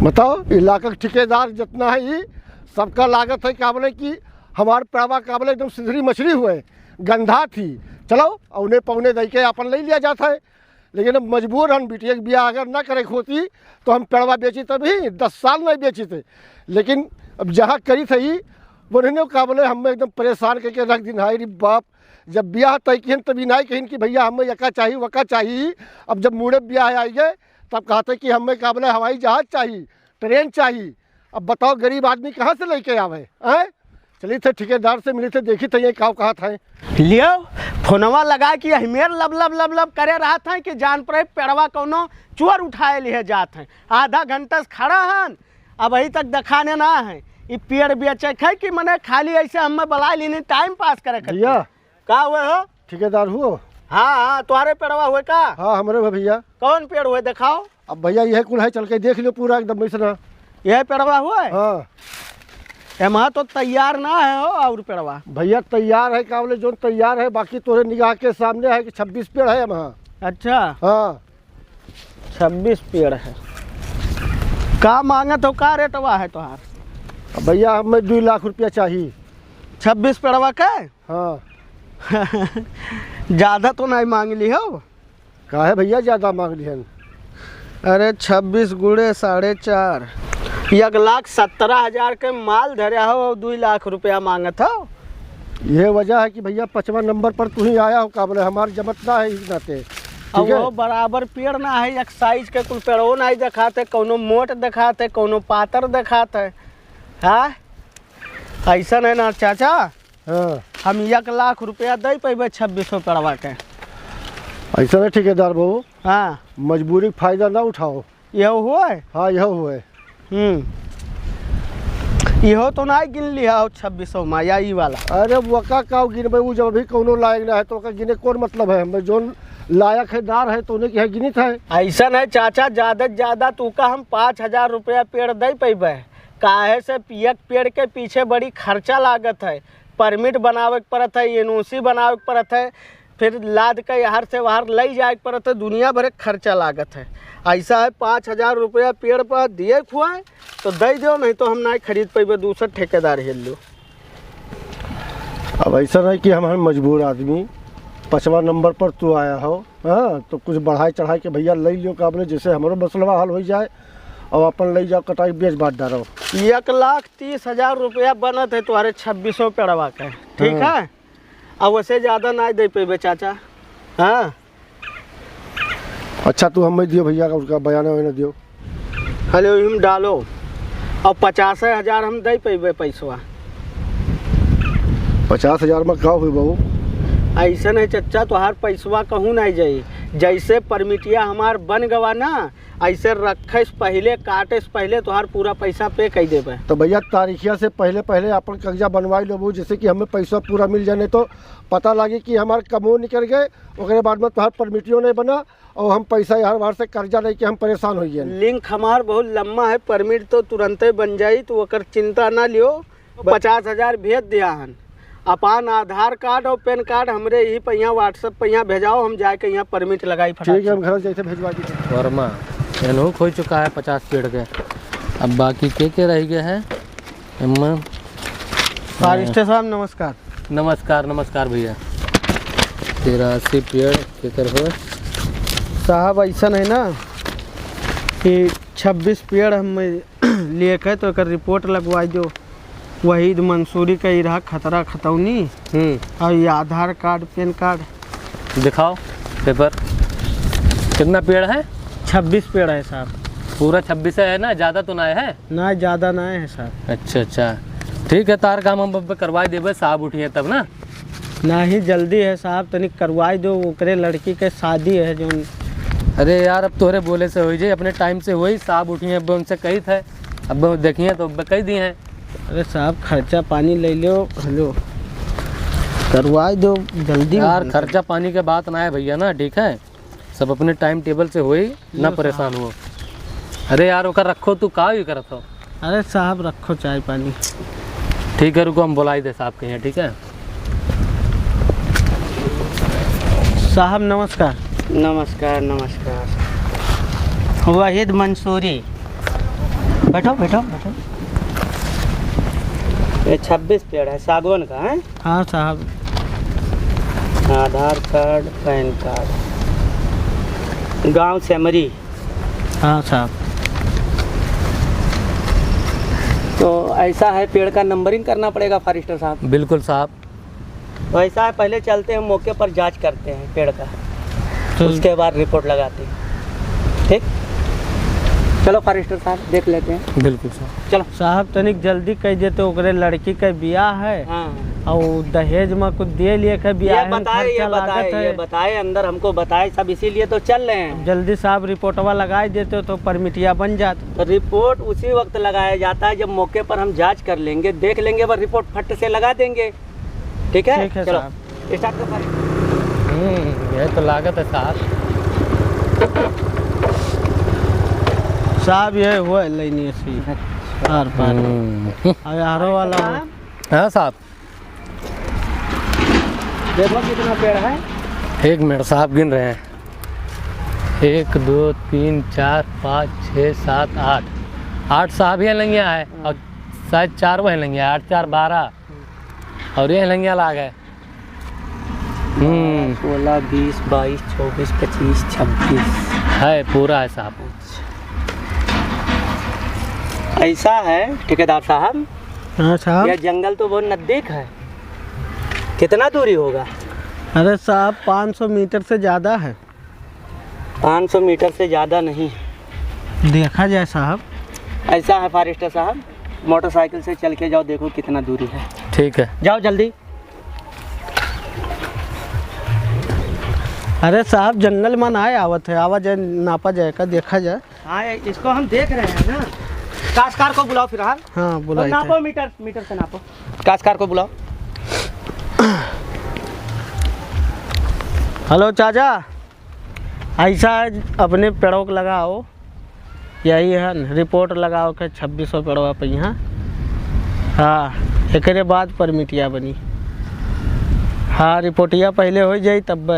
बताओ इलाका के ठेकेदार जितना है ये सबका लागत है क्या बोले कि हमारे पेड़वा का बोले एकदम सिधरी मछली हुए गंधा थी। चलो औने पौने दे के अपन ले लिया जाता है, लेकिन अब मजबूर हम बिटिया के ब्याह अगर ना करे होती तो हम पेड़वा बेची तभी 10 साल नहीं बेची थे। लेकिन अब जहाँ करी थी उन्होंने का बोले हमें एकदम परेशान करके रख दिन हाई रे बाप। जब ब्याह तय किन तभी नहीं कहीं कि भैया हमें यका चाहिए वका चाहिए। अब जब मुड़े ब्याह आइए तब कहते कि हमें का बोले हवाई जहाज़ चाहिए, ट्रेन चाहिए। अब बताओ गरीब आदमी कहाँ से लेके आवे हैं। चलिए थे ठेकेदार से मिले थे, देखी थे ये काव कहा था लियो फोनवा लगा कि हमेर लब लब लब लब करे रहा था कि जान पर पेड़वा कोनो चोर उठाए लिए जात हैं। आधा घंटा से खड़ा हन अब अभी तक दिखाने ना है। ये पेड़ बेचे है कि मैंने खाली ऐसे हमें बुला ली टाइम पास करे भैया। का हुए हो? ठेकेदार हुआ? हाँ हाँ तुम्हारे पेड़वा हुए का? हाँ हमारे हुए भैया। कौन पेड़ हुए दिखाओ? अब भैया यह कुल है, चल के देख लो पूरा एकदम ऐसा। यह पेड़वा हुआ है? हाँ एमा तो तैयार ना है हो और पेड़वा भैया तैयार है का बोले जो तैयार है, बाकी तोरे निगाह के सामने है कि 26 पेड़ है वहाँ। अच्छा हाँ 26 पेड़ है। का मांगे तो का रेटवा है तुहार? भैया हमें 2 लाख रुपया चाहिए। 26 पेड़वा के? हाँ ज़्यादा तो नहीं मांग ली हो? का है भैया ज़्यादा मांग लिहन? अरे 26 गुणे 4.5 1,17,000 के माल धरे हो, 2 लाख रुपया मांगत हो। ये वजह है कि भैया 5वां नंबर पर तू ही आया हो का बोले हमारे जमत ना है इस नाते। अब वो बराबर पेड़ ना है, एक साइज के कुल पेड़ो नहीं दिखाते, कोनो मोट दिखाते कोनो पातर दिखाते। हाँ ऐसा है ना चाचा। हाँ हम 1 लाख रुपया दे पेबे 26 पेड़वा के। ऐसा नहीं ठेकेदार बहू। हाँ मजबूरी का फायदा ना उठाओ। यह हुआ? हाँ यह हुए। इहो तो नहीं गिन लिया हो 2600 में या ई वाला? अरे वका का गिनबे वो जब भी कोनो लायक ना है तो गिने कौन मतलब है। हमें जो लायक है दार है तो उन्हें क्या गिनित है। ऐसा नहीं चाचा, ज़्यादा से ज़्यादा तू का हम 5,000 रुपया पेड़ दे पेबे। काहे से एक पेड़ के पीछे बड़ी खर्चा लागत है। परमिट बनावे के पड़त है, एनओसी बनावे के पड़त है, फिर लाद के यहाँ से वहाँ ले जाए पड़ता है, दुनिया भर खर्चा लागत है। ऐसा है 5,000 रुपया पेड़ पर दिए हुआ है तो दे दो, नहीं तो हम नहीं खरीद पेबे, दूसरा ठेकेदार हिल लो। अब ऐसा नहीं कि हम मजबूर आदमी 5वां नंबर पर तू आया हो। हाँ तो कुछ बढ़ाई चढ़ाई के भैया ले लियो काबले, जैसे हमारो मसलवा हल हो जाए और अपन ले जाओ कटाई बेच बांट डालो। 1,30,000 रुपया बनत है तुम्हारे 2600 पेड़वा का, ठीक है? अब वैसे ज़्यादा नहीं दे पेबे चाचा। हाँ अच्छा तू हमें दियो भैया का उसका बयान वयान दियो। हेलो हम डालो और 50,000 हम दे पेबे पैसवा। 50,000 में का हुई बहू? ऐसा नहीं चचा, तुहार पैसवा कहूँ नहीं जाई। जैसे परमिटिया हमार बन गवा ना ऐसे रखे से पहले काटे से पहले तुहार पूरा पैसा पे कर देबे। तो भैया तारीखिया से पहले पहले अपन कागजा बनवाई लो, जैसे कि हमें पैसा पूरा मिल जाने तो पता लगे कि हमारे कमो निकल गए, उसके बाद में तुहार परमिटियो नहीं बना और हम पैसा हर बार से कर्जा लेके हम परेशान हो गए। लिंक हमार बहुत लम्बा है, परमिट तो तुरंत बन जाई, तो ओकर चिंता ना लियो। 50,000 भेज दिया हन। अपन आधार कार्ड और पैन कार्ड हमरे यही पे यहाँ व्हाट्सएप पे यहाँ भेजाओ, हम जाके यहाँ परमिट लगाई। ठीक है हम घर जैसे भेजवा दीजिए। वर्मा एनहुक हो चुका है 50 पेड़ के, अब बाकी के रह गए हैं। फॉरेस्टर साहब नमस्कार। नमस्कार नमस्कार भैया। 83 पेड़ केकर हो साहब? ऐसा है ना कि 26 पेड़ हम लिए के तो एक रिपोर्ट लगवाई दो। वहीद मंसूरी का रहा खतरा खतौनी और ये आधार कार्ड पैन कार्ड दिखाओ पेपर। कितना पेड़ है? 26 पेड़ है साहब। पूरा 26 है ना? ज़्यादा तो ना है ना? ज़्यादा ना है साहब। अच्छा अच्छा ठीक है, तार काम हम करवाई देवे, साहब उठिए तब ना। ना ही जल्दी है साहब, तनिक करवाई दो, ओकरे लड़की के शादी है जो। अरे यार अब तोहरे बोले से हो जाए, अपने टाइम से वही साहब उठिए, अब उनसे कही थे, अब देखिए तो कही दिए हैं। अरे साहब खर्चा पानी ले लो, हेलो करवाई दो जल्दी। यार खर्चा पानी के बात ना है भैया ना, ठीक है? सब अपने टाइम टेबल से हो ही ना, परेशान हो। अरे यार ओकर रखो, तू का भी करत हो? अरे साहब रखो चाय पानी। ठीक है रुको, हम बुलाई दे साहब के यहाँ, ठीक है? साहब नमस्कार। नमस्कार नमस्कार। वहीद मंसूरी। बैठो बैठो बैठो। ये 26 पेड़ है सागवान का है। हाँ साहब। आधार कार्ड, पैन कार्ड, गांव सेमरी। हाँ साहब। तो ऐसा है, पेड़ का नंबरिंग करना पड़ेगा फॉरेस्टर साहब। बिल्कुल साहब। तो ऐसा है, पहले चलते हैं मौके पर जांच करते हैं पेड़ का, तो उसके बाद रिपोर्ट लगाते हैं। ठीक, चलो फॉरेस्टर साहब देख लेते हैं। बिल्कुल साहब। चलो साहब, तनिक जल्दी कह दे तो ओकरे लड़की का ब्याह है। हाँ। और दहेज में कुछ दे लिए के ब्याह ये बताए अंदर हमको बताए सब, इसीलिए तो चल रहे हैं। जल्दी साहब रिपोर्टवा लगा देते तो परमिटिया बन जाती। तो रिपोर्ट उसी वक्त लगाया जाता है जब मौके पर हम जांच कर लेंगे, देख लेंगे, वह रिपोर्ट फट से लगा देंगे। ठीक है, चलो स्टार्ट कर। ये तो लागत है साहब। साहब ये हुआ लेनी सी आर पार यारो वाला। हाँ साहब, देखो कितना पेड़ है। एक मिनट साहब गिन रहे हैं। 1 2 3 4 5 6 7 8 8 साहब ये लंगिया है और शायद 4 वह लंगिया, 8 4 12 और ये लंगिया लाग है। 16 20 22 24 25 26 है, पूरा है साहब। ऐसा है ठेकेदार साहब। हाँ साहब। यह जंगल तो बहुत नजदीक है, कितना दूरी होगा? अरे साहब 500 मीटर से ज़्यादा है। 500 मीटर से ज़्यादा नहीं देखा जाए साहब। ऐसा है फॉरेस्टर साहब, मोटरसाइकिल से चल के जाओ, देखो कितना दूरी है। ठीक है, जाओ जल्दी। अरे साहब जंगल में ना आवत है, आवा जाए नापा जाएगा, देखा जाए। हाँ इसको हम देख रहे हैं ना। काशकार को बुलाओ फिलहाल। हाँ बुलाओ। नापो, मीटर से नापो। काशकार को बुलाओ। हेलो चाचा, ऐसा है अपने पेड़ों को लगाओ, यही है रिपोर्ट लगाओ के 2600 पेड़वा पे यहाँ। हाँ एक बाद परमिटिया बनी। हाँ रिपोर्टिया पहले हो जाए तब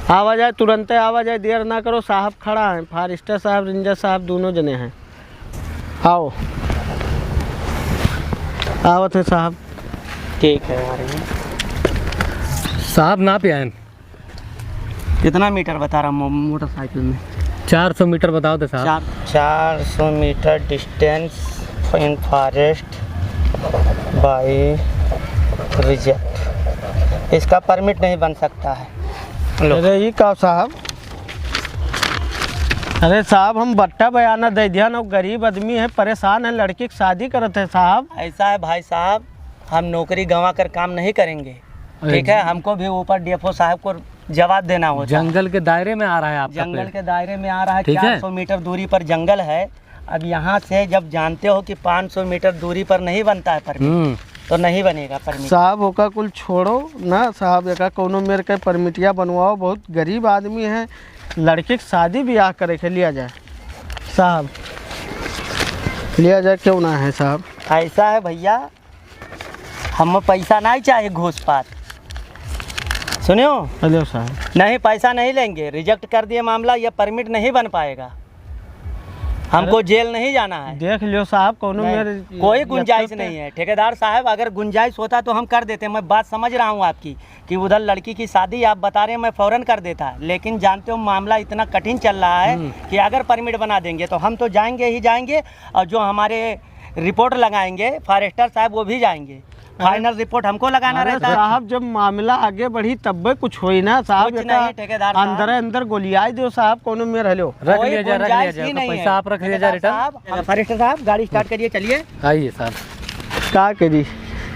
आवा जाए, तुरंत आवा जाए, देर ना करो। साहब खड़ा है, फॉरेस्टर साहब रेंजर साहब दोनों जने हैं। आओ आवत है साहब। ठीक है साहब, ना पे आए। कितना मीटर बता रहा हूँ मोटरसाइकिल में? 400 मीटर बताओ तो साहब। 400 metre distance in forest by reject. इसका परमिट नहीं बन सकता है। अरे ये का साहब? अरे साहब हम बट्टा बयाना दे दिया ना, गरीब आदमी है, परेशान है, लड़की की शादी करते हैं साहब। ऐसा है भाई साहब, हम नौकरी गंवा कर काम नहीं करेंगे। ठीक है, हमको भी ऊपर डीएफओ साहब को जवाब देना होता है। जंगल के दायरे में आ रहा है आपका जंगल के दायरे में आ रहा है। ठीक है? 400 मीटर दूरी पर जंगल है। अब यहाँ से जब जानते हो कि 500 मीटर दूरी पर नहीं बनता है परमिट, तो नहीं बनेगा परमिट। साहब ओका कुल छोड़ो ना साहब, एका कोनो मेरे के परमिटिया बनवाओ, बहुत गरीब आदमी है, लड़के की शादी ब्याह करे के लिया जाए साहब, लिया जाए क्यों ना है साहब? ऐसा है भैया, हम पैसा नहीं चाहिए घूस पात, सुनियो। हेलो साहब, नहीं पैसा नहीं लेंगे, रिजेक्ट कर दिए मामला, ये परमिट नहीं बन पाएगा, हमको जेल नहीं जाना है। देख लियो साहब, कोनो मेरे कोई गुंजाइश नहीं है ठेकेदार साहब, अगर गुंजाइश होता तो हम कर देते। मैं बात समझ रहा हूँ आपकी कि उधर लड़की की शादी आप बता रहे हैं, मैं फौरन कर देता, लेकिन जानते हो मामला इतना कठिन चल रहा है कि अगर परमिट बना देंगे तो हम तो जाएंगे ही जाएंगे, और जो हमारे रिपोर्ट लगाएंगे फॉरेस्टर साहब वो भी जाएंगे। फाइनल रिपोर्ट हमको लगाना रहता है साहब। जब मामला आगे बढ़ी तब कुछ होई ना साहब, कुछ नहीं ठेकेदार अंदर अंदर गोलियाई दो साहब, कोनो में हेलो रख लिया जाए, पैसा आप रख लिया जाए रिटर्न। फॉरेस्टर साहब गाड़ी स्टार्ट करिए, चलिए। आइए साहब। क्या करी,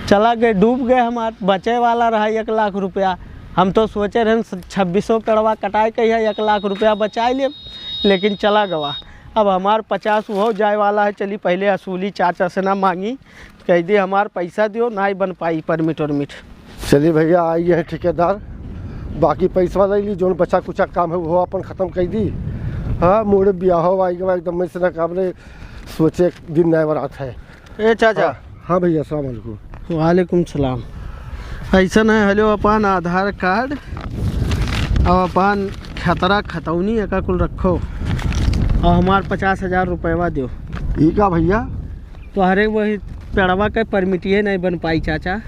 चला गए, डूब गए, हमारे बचे वाला रहा 1 लाख रुपया। हम तो सोचे रहे 2600 पेड़वा कटाए के 1 लाख रुपया बचा लिए, लेकिन चला गवा। अब हमार 50 हो जाए वाला है। चली पहले असूली चाचा से ना मांगी, कह दी हमार पैसा दियो, ना ही बन पाई परमिट उर्मिट। चलिए भैया आई है ठेकेदार, बाकी पैसा ले ली, जो बचा कुचा काम है वो अपन ख़त्म कर दी। हाँ मोड़े ब्याह हो आई गया एकदम में से ना काबले सोचे दिन नए बारात है। ए चाचा। हाँ भैया अस्सलाम वालेकुम। वालेकुम सलाम। ऐसा है, हेलो अपन आधार कार्ड और अपन खतरा खतौनी एक कुल रखो, और हमार 50,000 रुपया दो। ठीक है भैया। तो अरे वही पेड़वा के परमिटिए नहीं बन पाई चाचा।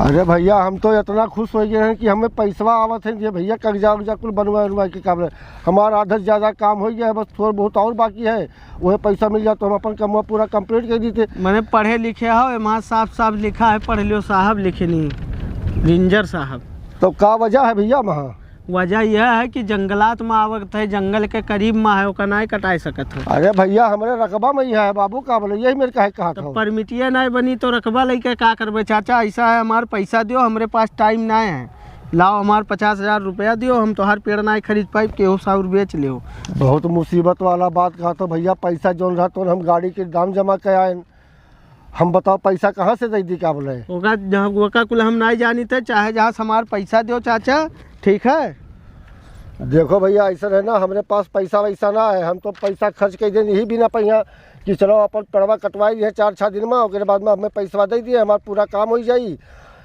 अरे भैया हम तो इतना खुश हो गए हैं कि हमें पैसा आवत है ये भैया कागजा उगजा कुल बनवा के काम हमारा आधा से ज़्यादा काम हो गया है, बस थोड़ा बहुत और बाकी है, वह पैसा मिल जाए तो हम अपन काम पूरा कंप्लीट कर देते। मैंने पढ़े लिखे हो वहाँ साफ साफ लिखा है, पढ़ लियो साहब, लिखे नहीं रेंजर साहब। तो क्या वजह है भैया वहाँ? वजह यह है कि जंगलात में आवत है, जंगल के करीब में है, ओका नहीं कटाई सकत हो। अरे भैया हमारे रकबा में ही है बाबू, का बोले यही मेरे कहा था। परमिटिए नहीं बनी तो रकबा लेके क्या करबे चाचा? ऐसा है हमारे पैसा दियो, हमारे पास टाइम नहीं है, लाओ हमारे 50,000 रुपया दियो, हम तो हर पेड़ नहीं खरीद पाई, केहू साउर बेच लियो। बहुत मुसीबत वाला बात कहा तो भैया, पैसा जो रहा तो हम गाड़ी के दाम जमा कराए, हम बताओ पैसा कहाँ से दे दी? क्या बोले ओका कुल हम नहीं जानी थे, चाहे जहाँ से हमारे पैसा दियो चाचा, ठीक है? देखो भैया ऐसा है ना, हमारे पास पैसा वैसा ना है, हम तो पैसा खर्च कर दे ही भी ना पैसा कि चलो अपन पेड़वा कटवाई दिए 4-6 दिन में, उसके बाद में हमें पैसा दे दिए, हमारा पूरा काम हो जाई।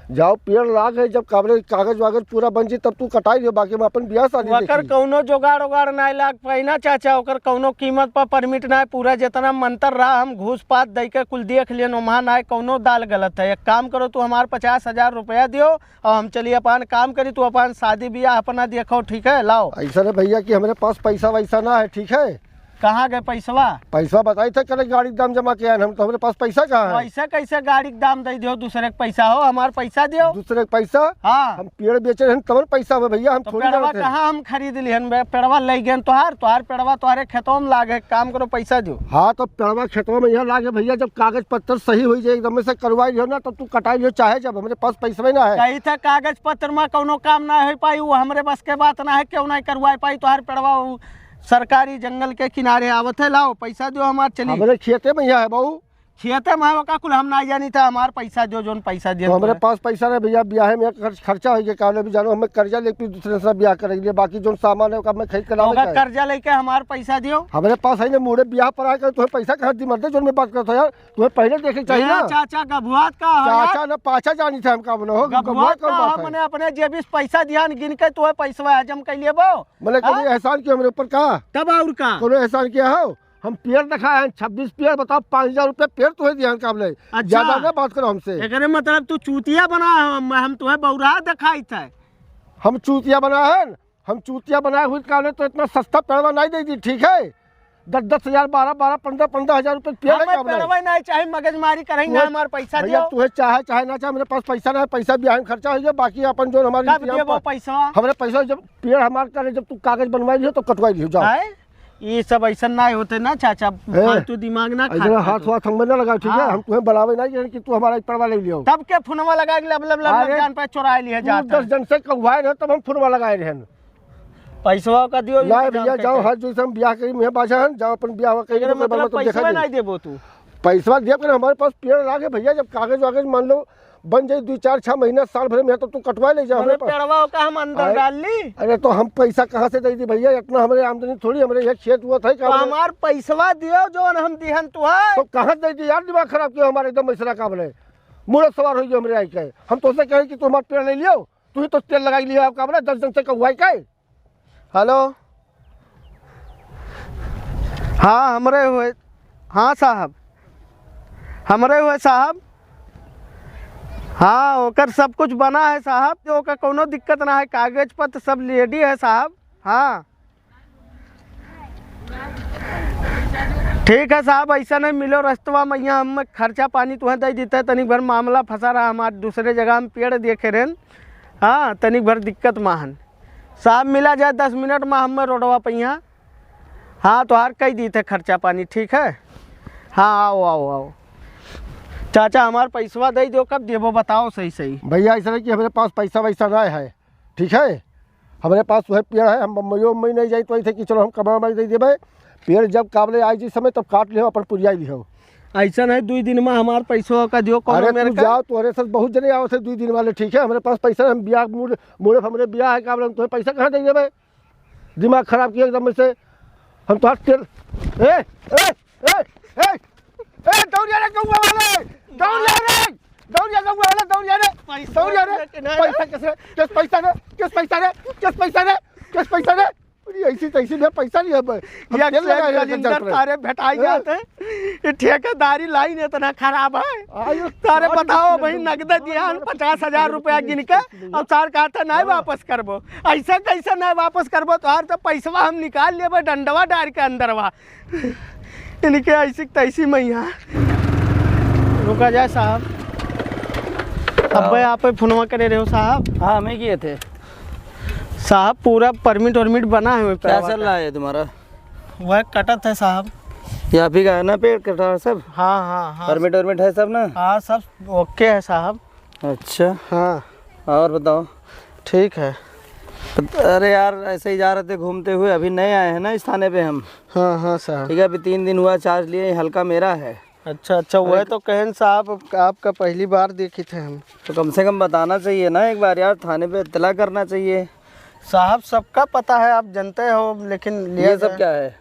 जाओ पेड़ लाग है, जब कागज वागज पूरा बन जी तब तू कटाई दियो, बाकी में अपन ब्याह शादी ओकर कौनो जुगाड़ उगाड़ नहीं लाग पाई ना चाचा, ओकर कौनो कीमत पर परमिट नहीं, पूरा जितना मंतर रहा हम घूस पात दे के कुल देख लियन, वहाँ ना कौनो दाल गलत है। एक काम करो, तू हमारे 50,000 रुपया दियो और हम चलिए अपन काम करी, तू अपन शादी ब्याह अपना देखो, ठीक है? लाओ। ऐसा है भैया कि हमारे पास पैसा वैसा ना है, ठीक है? कहाँ गए पैसवा? पैसा बताई थे कल गाड़ी के दाम जमा किया है, हम तो हमारे पास पैसा कहाँ है? पैसा कैसे गाड़ी के दाम दे दियो, दूसरे के पैसा हो, हमारे पैसा दियो। दूसरे का पैसा? हाँ, हम पेड़ बेचे हैं तब पैसा हो भैया, हम तो थोड़ी पेड़वा जानते हैं। कहाँ हम खरीद लिहन, पेड़वा ले गए तोहार पेड़वा तुम्हारे खेतों में लागे, काम करो पैसा दो। हाँ तो पेड़वा खेतों में यहाँ लागे भैया, जब कागज पत्तर सही हो जाए एकदम से करवाई लियो ना, तब तू कटाई लियो, चाहे जब हमारे पास पैसा ना है। कही था कागज पत्र में कोनो काम ना हो पाई, वो हमरे बस के बात ना है, क्यों नहीं करवा पाई? तोहार पेड़वा सरकारी जंगल के किनारे आवत है, लाओ पैसा दो हमारे। चलिए हमारे खेते में यहाँ है बहू, खेते में का कुल हम ना जानी था, हमारे पैसा जो जोन पैसा दिया। तो हमारे पास पैसा नहीं भैया, ब्याह में खर्चा हो गया, काले भी जानो हमें कर्जा लेके दूसरे से ब्याह करेंगे, बाकी जो सामान है मैं खरीद कर लाऊंगा। कर्जा लेके हमारे पैसा दियो। हमारे पास है ना मुड़े ब्याह पर आकर तुम्हें पैसा कहाँ दी मरते जो मैं बात करता यार, तुम्हें पहले देखे चाहिए ना। चाचा गभुआत का चाचा ना पाचा जानी था हमका बोलो हो, हमने अपने जेबी से पैसा दिया गिन के तुम्हें पैसा हजम कर लिए वो, मैंने कभी एहसान किया मेरे ऊपर? कहा तब और का कोनो एहसान किया हो? हम पेड़ दिखाए हैं 26 पेड़, बताओ 5,000 रुपये पेड़ तुम्हें दिया काबले। अच्छा। ज्यादा ना बात करो हमसे। एकरे मतलब तू चूतिया बना, हम तुम्हें बौरा दिखाई था। हम चूतिया बना है, हम चूतिया बनाए हुए काबले तो इतना सस्ता पेड़वा नहीं दे दी, ठीक है? 10,000 12,000 15,000 रुपये पेड़ पेड़वा नहीं चाहे, मगजमारी करेंगे, हमारे पैसा दियो। तुम्हें चाहे ना चाहे, मेरे पास पैसा ना है, पैसा ब्याह में खर्चा हो गया, बाकी अपन जो हमारे पैसा हमारे पैसा जब पेड़ हमारे करे, जब तू कागज बनवाई लियो तो कटवाई लियो, जाओ। ये सब ऐसा नहीं होते ना चाचा, फालतू दिमाग ना खा। हाथ हम ना लगाओ, ठीक है? हम तुम्हें बढ़ावे नहीं कि तू हमारा पेड़वा ले लियो। तब के फोनवा लगा के लब जान पे चुरा लिए जाता। 10 जन से कहुआए रहे तब हम फोनवा लगाए रहे। पैसा का दियो नहीं भैया, जाओ हर जो हम ब्याह करी मैं बाजा है, जाओ अपन ब्याह करी मतलब पैसा नहीं देबो तू? पैसा दिया कर, हमारे पास पेड़ लागे भैया, जब कागज वागज मान लो बन जाए 2-4-6 महीना साल भर में, तो तू कटवा ले जा हमारे पास। पेड़वा का हम अंदर डाल ली। अरे तो हम पैसा कहाँ से दे दी भैया, इतना हमारे आमदनी थोड़ी, हमारे यहाँ खेत हुआ था। तो हमारे पैसा दियो जो हम दिहन तू है, तो कहाँ दे दी यार? दिमाग खराब किया हमारे एकदम ऐसा काबले, मुड़े सवार हो गए हमारे आई के। हम तो कहे कि तू हमारे पेड़ ले लियो, तू ही तो तेल लगाई लिया काबले 10 जन से कहुआई के। हेलो, हाँ हमरे हुए, हाँ साहब हमरे हुए साहब, हाँ ओकर सब कुछ बना है साहब, जो ओकर कोनो दिक्कत ना है, कागज पत्र सब रेडी है साहब। हाँ ठीक है साहब, ऐसा नहीं मिलो रस्तवा में, यहाँ हम खर्चा पानी तुम्हें दे देते, तनिक भर मामला फंसा रहा हमारे, दूसरे जगह हम पेड़ देखे रहे। हाँ तनिक भर दिक्कत माहन साहब, मिला जाए 10 मिनट में हम रोडवा पे यहाँ। हाँ तो हर कई दी थे खर्चा पानी, ठीक है? हाँ आओ आओ आओ चाचा, हमारे पैसा दे दो, कब देवो बताओ सही सही। भैया ऐसा है कि हमारे पास पैसा वैसा नहीं है, ठीक है? हमारे पास वह पेड़ है, हम मई नहीं जाए तो ऐसे कि चलो हम कमा दे देवे, पेड़ जब काबले आई जी समय तब काट लियो, अपन पुरियाई लियो। ऐसा नहीं 2 दिन में हमारे पैसा का दियो। अरे तू जाओ, तुम्हारे साथ बहुत जने आओ थे 2 दिन वाले, ठीक है? हमारे पास पैसा, हम ब्याह मुड़े हमारे ब्याह है काबले, हम तुम्हें पैसा कहाँ दे देवे? दिमाग खराब किया एकदम से। हम तो तेल दौड़िया रे गौवा वाले, दौड़िया रे, दौड़िया गौवा वाले, दौड़िया रे, दौड़िया रे। पैसा कैसे? किस पैसा रे? किस पैसा रे? किस पैसा रे? किस पैसा रे? बोली ऐसी तैसी में पैसा नहीं है ये गलिंदर तारे भेटाई जाते ये ठेकेदारी लाइन इतना खराब है तारे बताओ भाई नगद दिया 50,000 रुपया गिन के और सर कहते नहीं वापस करबो ऐसा कैसे नहीं वापस करबो तो तो पैसवा हम निकाल लेबे डंडवा डाल के अंदरवा इनके ऐसी तैसी में यहाँ रुका जाए साहब। अब भाई आप फोनवा करे रहे हो साहब? हाँ हमें किए थे साहब पूरा परमिट वर्मिट बना है क्या चल रहा है तुम्हारा? वह कटत है साहब। ये आप ही का है ना पेड़ कटा है सब? हाँ हाँ हाँ परमिट वर्मिट है सब ना? हाँ सब ओके है साहब। अच्छा हाँ और बताओ? ठीक है। अरे यार ऐसे ही जा रहे थे घूमते हुए, अभी नए आए हैं ना इस थाने पे हम। हाँ हाँ साहब ठीक है, अभी 3 दिन हुआ चार्ज लिए, हल्का मेरा है। अच्छा अच्छा वह तो कहन साहब आपका पहली बार देखे थे हम। तो कम से कम बताना चाहिए ना एक बार यार, थाने पे इत्तला करना चाहिए। साहब सबका पता है आप जानते हो, लेकिन ये सब क्या है?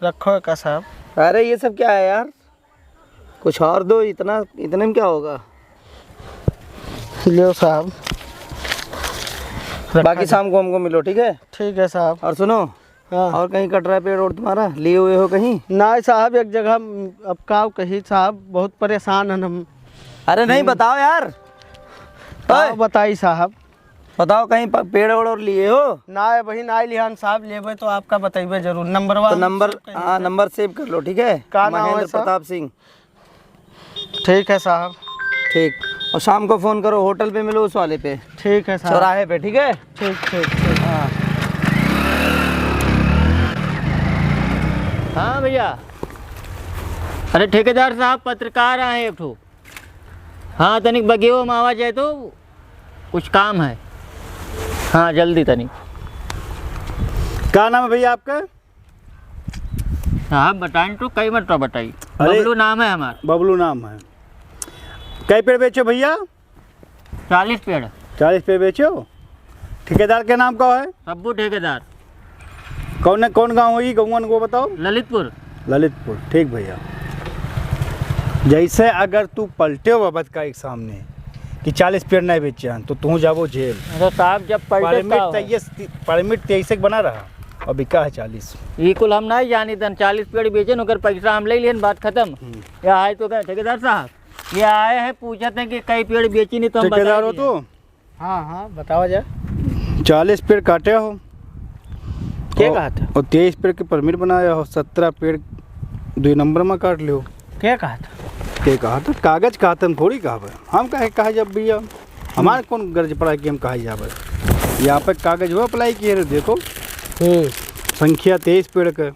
रखो का साहब। अरे ये सब क्या है यार, कुछ और दो, इतने में क्या होगा? लो साहब बाकी शाम को हमको मिलो, ठीक है? ठीक है साहब। और सुनो, हाँ और कहीं कट रहा है पेड़ और तुम्हारा, लिए हुए हो कहीं? ना साहब एक जगह अब का कही साहब, बहुत परेशान हैं हम। अरे नहीं बताओ यार, हाँ बताई साहब। बताओ कहीं पेड़ और लिए हो? ना वही ना लिहान साहब, लेबे तो आपका बताइबे जरूर। नंबर तो नंबर सेव कर लो, ठीक है? का नाम है? महेंद्र प्रताप सिंह। ठीक है साहब। ठीक, और शाम को फ़ोन करो, होटल पे मिलो उस वाले पे, ठीक है साहब। चौराहे पे, ठीक है? ठीक ठीक ठीक। हाँ हाँ भैया, अरे ठेकेदार साहब पत्रकार आए एक ठो। हाँ तनिक बगियो में आवा जाए तो कुछ काम है। हाँ जल्दी तनिक। क्या नाम है भैया आपका? साहब बताएं तो कई मत बताइए। अरे- बबलू नाम है हमारा। बबलू नाम है। कई पेड़ बेचो भैया? 40 पेड़। 40 पेड़ बेचो। ठेकेदार के नाम क्या है? सब्बू ठेकेदार, कौन गांव होगी, गौवन को बताओ। ललितपुर। ललितपुर, ठीक भैया। जैसे अगर तू पलटे हो बाबत का एक सामने कि 40 पेड़ नहीं बेचे हैं तो तू जाबो जेल। अरे साहब जब परमिट 23 बना रहा और बिका है 40। ये कुल हम नहीं जानी तन 40 पेड़ बेचे न पैसा हम ले लिए, बात खत्म। या आए तो कहे ठेकेदार साहब ये आए हैं पूछते हैं कि कई पेड़ बेची नहीं तो हम ठेकेदार हो बता तो? हाँ हाँ बताओ जा। 40 पेड़ काटे हो क्या कहा था? और 23 पेड़ के परमिट बनाया हो, 17 पेड़ 2 नंबर में काट लो। क्या कहा था? क्या कहा था? कागज कहा था, हम थोड़ी कहा हम कहा जब भैया हमारे कौन गर्ज पड़ा कि हम कहा जाए। यहाँ पे कागज हुआ अप्लाई किए रहे, देखो संख्या 23 पेड़ का।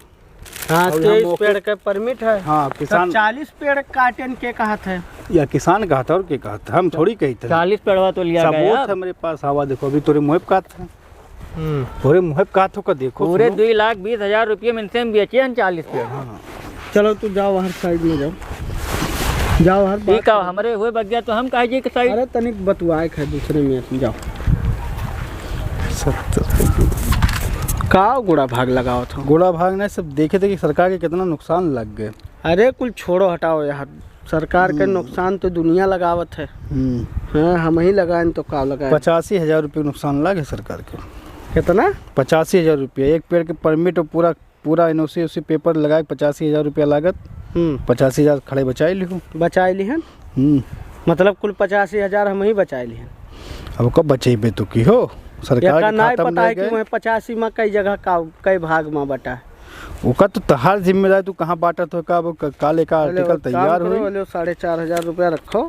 हाँ और 23 हम पेड़ का परमिट है। हाँ किसान 40 पेड़ काटे के कहा था? या किसान कहा था और क्या कहा था, हम थोड़ी कही था। 40 पेड़वा तो लिया गया सबूत है मेरे पास। हवा देखो अभी तोरे मुहब कहा था, तोरे मुहब कहा था का देखो। पूरे 2,20,000 रुपये में इनसे हम बेचे हैं 40 पेड़। चलो तू जाओ हर साइड में जाओ, जाओ हर ठीक है, हमारे हुए बग गया तो हम कहे जी कि साइड। अरे तनिक बतवाए है दूसरे में जाओ। 70 का गुड़ा भाग लगाओ था? गोड़ा भागना सब देखे थे कि सरकार के कितना नुकसान लग गए। अरे कुल छोड़ो हटाओ यार, सरकार के नुकसान तो दुनिया लगावत है। हाँ हम ही लगाएं तो का लगाए। 85,000 रुपये नुकसान लगे सरकार के। कितना? 85,000 रुपये। एक पेड़ के परमिट और पूरा एनओसी उसी पेपर लगाए 85,000 रुपया लागत। 85,000 खड़े बचाए लिखो। बचाए लिहन मतलब कुल 85,000 हम ही बचाए लिहन। अब कब बचेबे तो की हो, सरकार के नहीं खाता पता में है कि गए। वह 85 में कई जगह का कई भाग में बटा है। ओका तो तहार जिम्मेदारी, तू कहाँ बांटा तो काले का आर्टिकल तैयार हुई। 4,500 रुपया रखो।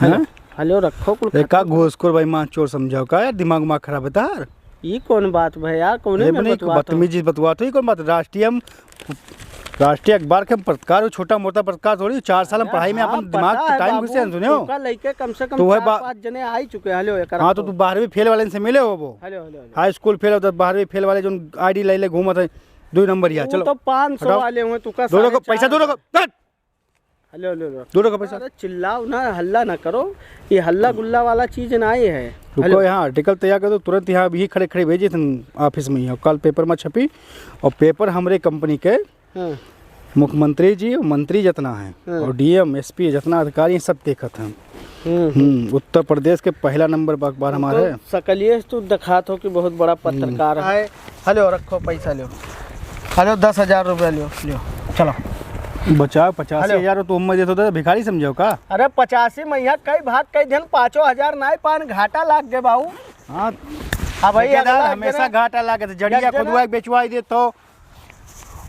हैं? हेलो रखो कुल। का घूसखोर बेईमान चोर समझाओ का यार, दिमाग खराब है तार। ये कौन बात भाई यार, कौन बदतमीजी बतवात हुई कौन बात। राष्ट्रीय अखबार के पत्रकार हो, छोटा मोटा पत्रकार थोड़ी। 4 साल हम पढ़ाई में अपन दिमाग टाइम घुसे सुने हो। लड़के कम से कम तो वह 4-5 जने आ ही चुके। हेलो हाँ तो तू 12वीं फेल वाले से मिले हो वो। Hello hello hi school fail होता, 12वीं फेल वाले जो आईडी ले ले घूमत है 2 नंबर यहाँ। चलो तो 500 वाले हुए तू का दो पैसा दो। हेलो हेलो दो का पैसा। अरे चिल्लाओ ना, हल्ला ना करो, ये हल्ला गुल्ला वाला चीज ना ही है। रुको, यहाँ आर्टिकल तैयार कर दो तुरंत। यहाँ भी खड़े खड़े भेजे थे ऑफिस में ही, कल पेपर में छपी। और पेपर हमारे कंपनी के मुख्यमंत्री जी और मंत्री जितना है और डीएम एसपी जितना अधिकारी सब देखत हैं। उत्तर प्रदेश के पहला नंबर पर अखबार हमारा है। सकलिए तू दिखात हो कि बहुत बड़ा पत्रकार है। हेलो रखो पैसा लो, हेलो 10,000 रुपया लो चलो बचाओ 85,000 तो उम्र देते तो भिखारी समझो का। अरे 85 मैया कई भाग कई दिन 5,000 नहीं पान घाटा लाग गए बाबू। हाँ अब भाई ठेकेदार हमेशा घाटा लागे, जड़िया खुदवा बेचवाई देतो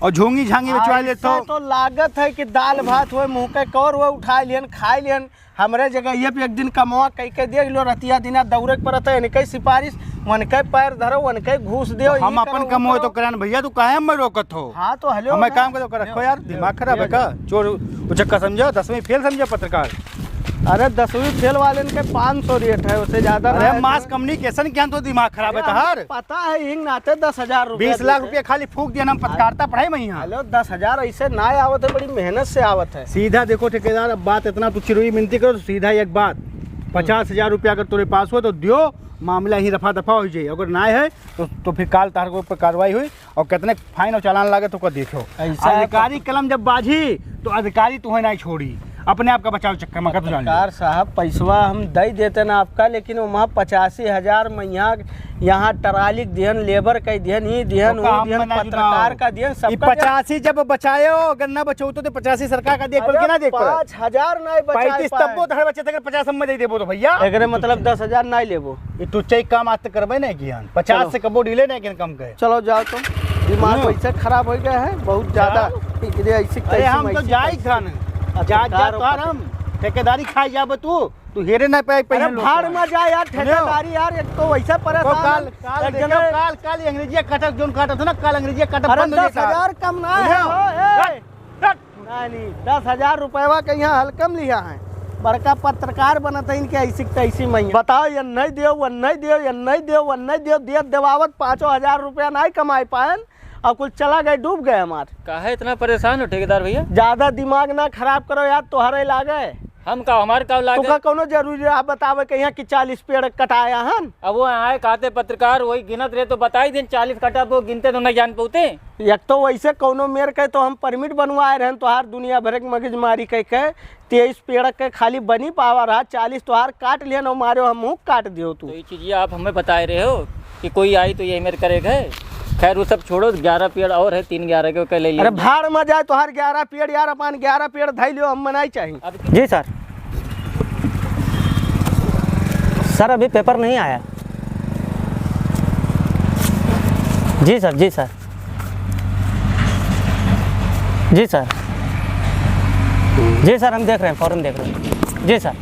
और झोंगी झांगी बेचवाई देतो। तो लागत है कि दाल भात हुए मुँह के कौर हुए उठा लियन खाई लियन। हमरे जगह ये पे एक दिन कमवा कई के देख लो रतिया दिना दौड़े के पड़ता है, इनके सिफारिश उनके पैर धरो उनके घूस दो। हम अपन कमो तो करान भैया तू काहे हम रोकत हो। हाँ तो हेलो हमें काम कर दो रखो यार, दिमाग खराब है का। चोर उचक्का समझो, 10वीं फेल समझो पत्रकार। अरे 10वीं फेल वाले के 500 रेट है, उससे ज्यादा अरे मास कम्युनिकेशन क्या तो दिमाग खराब है तहार। पता है हिंग नाते 10,000 रुपया 20 लाख रुपया खाली फूक दिया, हम पत्रकारिता पढ़ाई में यहाँ। हेलो 10,000 ऐसे ना आवत है, बड़ी मेहनत से आवत है। सीधा देखो ठेकेदार, अब बात इतना तू चिरोई मिनती करो तो सीधा एक बात 50,000 रुपया अगर तेरे पास हो तो दियो, मामला ही रफा दफा हो जाए। अगर ना है तो फिर काल तार के ऊपर कार्रवाई हुई और कितने फाइन और चालान लागे तो देखो। ऐसा अधिकारी कलम जब बाजी तो अधिकारी तुम्हें नहीं छोड़ी, अपने आप का बचाव चक्कर में तो जान लो। सरकार साहब पैसवा हम दे देते ना आपका, लेकिन वहाँ 85,000 मैया यहाँ टराली दिहन, लेबर का दिहन, ही दिहन, पत्रकार का दिहन, सबका 85 जब बचायो गन्ना बचो तो 85 सरकार का देख पड़ के ना देख 5,000 नहीं बचाए 35 तब धर बचे तक 50 हम दे देबो तो भैया एकरे मतलब 10,000 नहीं लेबो। ये टुच्चे काम आज तक करबे नहीं किया, 50 से कबो डिले नहीं कम गए। चलो जाओ तुम, दिमाग पैसा खराब हो गया है बहुत ज्यादा। अरे हम तो जाई खान हम ठेकेदारी खाई जाब तू हेरे ना पाए अरे भाड़ में जा यार ठेकेदारी यार, एक तो वैसे परेशान काल अंग्रेजी कटक जोन काटत ना, काल अंग्रेजी कटक अरे बंद हो 10,000 कम ना है। नहीं 10,000 रुपया के यहाँ हल्कम लिया है, बड़का पत्रकार बनता है इनके ऐसी तैसी मैया। बताओ ये नहीं दियो वो नहीं दियो, ये नहीं दियो वो नहीं दियो, दिया देवावत 5,000 रुपया नहीं कमाई पाए और कुछ चला गए, डूब गए हमारे। काहे इतना परेशान हो ठेकेदार भैया? ज्यादा दिमाग ना खराब करो यार, तोहरे लागे हम का हमारे का लागे तुका कोनो जरूरी है बतावे कि यहाँ की 40 पेड़ कटाया हन। अब वो आए कहते पत्रकार वही गिनत रहे तो बताई दिन 40 कटा वो गिनते तो नहीं जान पाते। एक तो वैसे कोनो मेर के तो हम परमिट बनवाए रहे तो हर दुनिया भर के मगज मारी कह के 23 पेड़ के खाली बनी पावा रहा, 40 तो हार काट लिया न मारे हम काट दियो तू। तो ये चीज़ें आप हमें बता रहे हो कि कोई आई तो ये मेरे करेगा। खैर वो सब छोड़ो, 11 पेड़ और है, 3-11 के कल ले। अरे भाड़ में जाए तो हर 11 पेड़ यार, अपन 11 पेड़ धै लियो, हम नहीं चाहिए। जी सर। सर अभी पेपर नहीं आया। जी सर जी सर जी सर जी सर हम देख रहे हैं, फ़ौरन देख रहे हैं। जी सर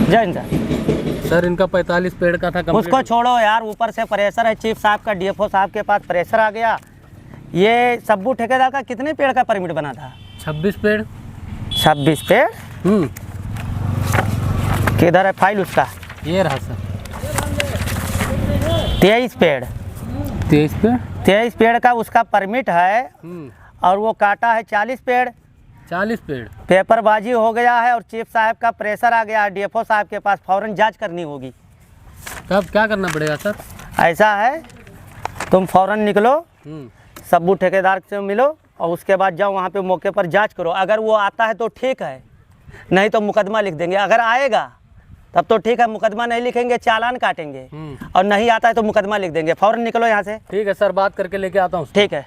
जय हिंद सर। सर इनका 45 पेड़ का था। उसको छोड़ो यार, ऊपर से प्रेशर है चीफ साहब का, डीएफओ साहब के पास प्रेशर आ गया। ये सब्बू ठेकेदार का कितने पेड़ का परमिट बना था? 26 पेड़। 26 पेड़? किधर है फाइल उसका? ये रहा सर। 23 पेड़। 23 पेड़? 23 पेड़ का उसका परमिट है और वो काटा है 40 पेड़। 40 पेड़ पेपरबाजी हो गया है और चीफ साहब का प्रेशर आ गया है डीएफओ साहब के पास, फौरन जांच करनी होगी। तब क्या करना पड़ेगा सर? ऐसा है तुम फौरन निकलो, सब्बू ठेकेदार से मिलो और उसके बाद जाओ वहाँ पे मौके पर जांच करो। अगर वो आता है तो ठीक है, नहीं तो मुकदमा लिख देंगे। अगर आएगा तब तो ठीक है, मुकदमा नहीं लिखेंगे, चालान काटेंगे, और नहीं आता है तो मुकदमा लिख देंगे। फौरन निकलो यहाँ से। ठीक है सर, बात करके लेके आता हूँ। ठीक है,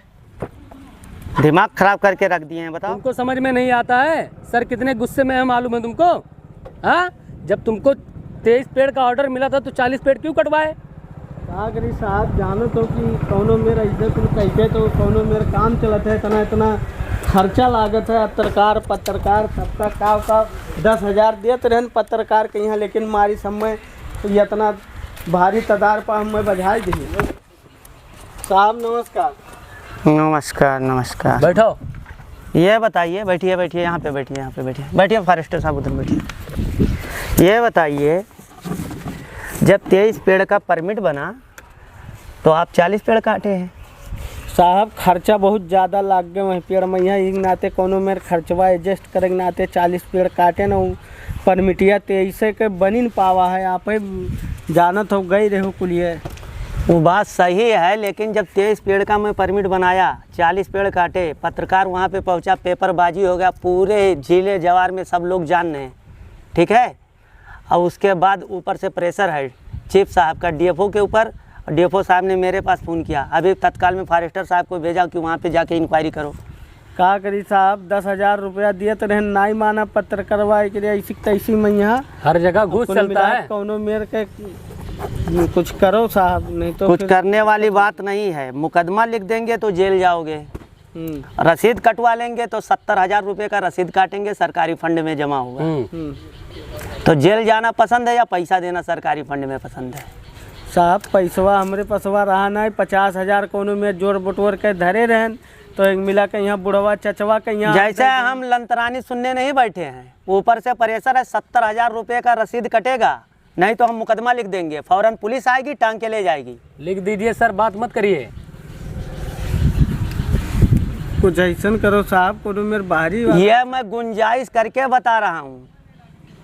दिमाग खराब करके रख दिए हैं। बताओ तुमको समझ में नहीं आता है सर कितने गुस्से में है, मालूम है तुमको? हाँ, जब तुमको 23 पेड़ का ऑर्डर मिला था तो 40 पेड़ क्यों कटवाए? सागरी साहब जानो तो कि कौनो मेरा इज्जत कहते तो कौनो मेरा काम चलता है, इतना इतना खर्चा लागत है। पत्रकार सबका का 10,000 देते रहन पत्रकार के यहाँ, लेकिन मारी समय तो इतना भारी तादार पर हमें बधाई दिए। साहब नमस्कार। नमस्कार नमस्कार। बैठो। ये बताइए, बैठिए बैठिए यहाँ पे बैठिए, यहाँ पे बैठिए, बैठिए फॉरेस्टर साहब उधर बैठिए। ये बताइए जब 23 पेड़ का परमिट बना तो आप 40 पेड़ काटे हैं? साहब खर्चा बहुत ज़्यादा लाग गए वहीं पेड़ में, यहाँ एक नाते कोनो मेरे खर्चवा एडजस्ट करे के नाते 40 पेड़ काटे ना, परमिटिया 23 के बनी न पावा है। आप जानत हो गई रहो कुलिए। वो बात सही है, लेकिन जब 23 पेड़ का मैं परमिट बनाया, 40 पेड़ काटे, पत्रकार वहाँ पे पहुँचा, पेपरबाजी हो गया, पूरे जिले जवार में सब लोग जान रहे हैं। ठीक है। और उसके बाद ऊपर से प्रेशर है चीफ साहब का डीएफओ के ऊपर, और डीएफओ साहब ने मेरे पास फ़ोन किया, अभी तत्काल में फॉरेस्टर साहब को भेजा कि वहाँ पे जाके इंक्वायरी करो। का करी साहब, 10,000 रुपया दिए तो रहन, नहीं माना पत्र करवाए के लिए ऐसी तैसी मैया हर जगह घूस चलता है। कौनो मेरे के कुछ करो साहब, नहीं तो कुछ फिर- करने वाली बात नहीं है, मुकदमा लिख देंगे तो जेल जाओगे, रसीद कटवा लेंगे तो 70,000 रुपये का रसीद काटेंगे, सरकारी फंड में जमा होगा। तो जेल जाना पसंद है या पैसा देना सरकारी फंड में पसंद है? साहब पैसवा हमरे पसवा रहा नहीं, 50,000 कोनो में जोड़ बटोर के धरे रहन, तो एक मिला के यहाँ बुढ़वा चचवा के यहाँ जैसे हम लंतरानी सुनने नहीं बैठे हैं, ऊपर से प्रेशर है, 70,000 रुपये का रसीद कटेगा, नहीं तो हम मुकदमा लिख देंगे, फौरन पुलिस आएगी, टांग के ले जाएगी। लिख दीजिए सर, बात मत करिए। कुछ ऐसा करो साहब, कोनो मेरे बाहरी ये मैं गुंजाइश करके बता रहा हूँ,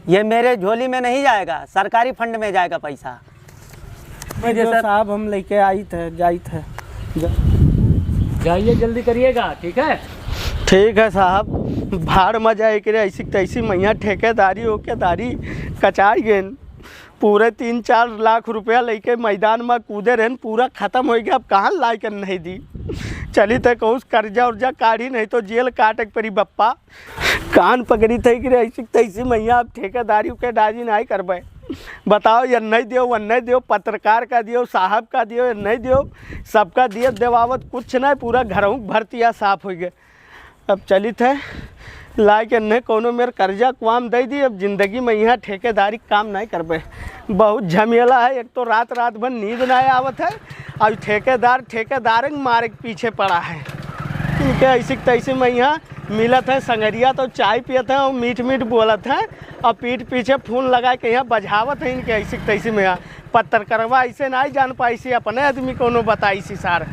ये मेरे झोली में नहीं जाएगा, सरकारी फंड में जाएगा पैसा। जो साहब हम लेके आई थे जाई थे। जाइए जल्दी करिएगा, ठीक है। ठीक है साहब, भाड़ मजा एक ऐसी तैसी मैया ठेकेदारी होके दारी कचाई गए, पूरे 3-4 लाख रुपया लेके मैदान में कूदे रहन, पूरा ख़त्म हो गया, अब कहाँ ला कर नहीं दी। चली तो कहूँ कर्जा उर्जा काढ़ी, नहीं तो जेल काटे परी बप्पा। कान पकड़ी थे कि ऐसी तैसी मैया अब ठेकेदारी के डाजी नहीं करबे। बताओ, ये नहीं दियो वो नहीं दियो, पत्रकार का दियो, साहब का दियो, ये नहीं दियो, सबका दिए देवावत कुछ नहीं, पूरा घरों भरतिया साफ हो गए। अब चली थे ला के नहीं कोनो मेरे कर्जा कुआम दे दी, अब ज़िंदगी में यहाँ ठेकेदारी काम नहीं करबे। बहुत झमेला है, एक तो रात रात भर नींद नहीं आवत है, अब ठेकेदार मारे के पीछे पड़ा है। इनके ऐसी तैसी में यहाँ मिलत है, संगरिया तो चाय पियत हैं और मीठ बोलत हैं, और पीठ पीछे फोन लगा के यहाँ बजावत है। इनके ऐसी तैसी में यहाँ पत्रकारवा ऐसे नहीं जान पाई सी, अपने आदमी कोनो बताई सी सार।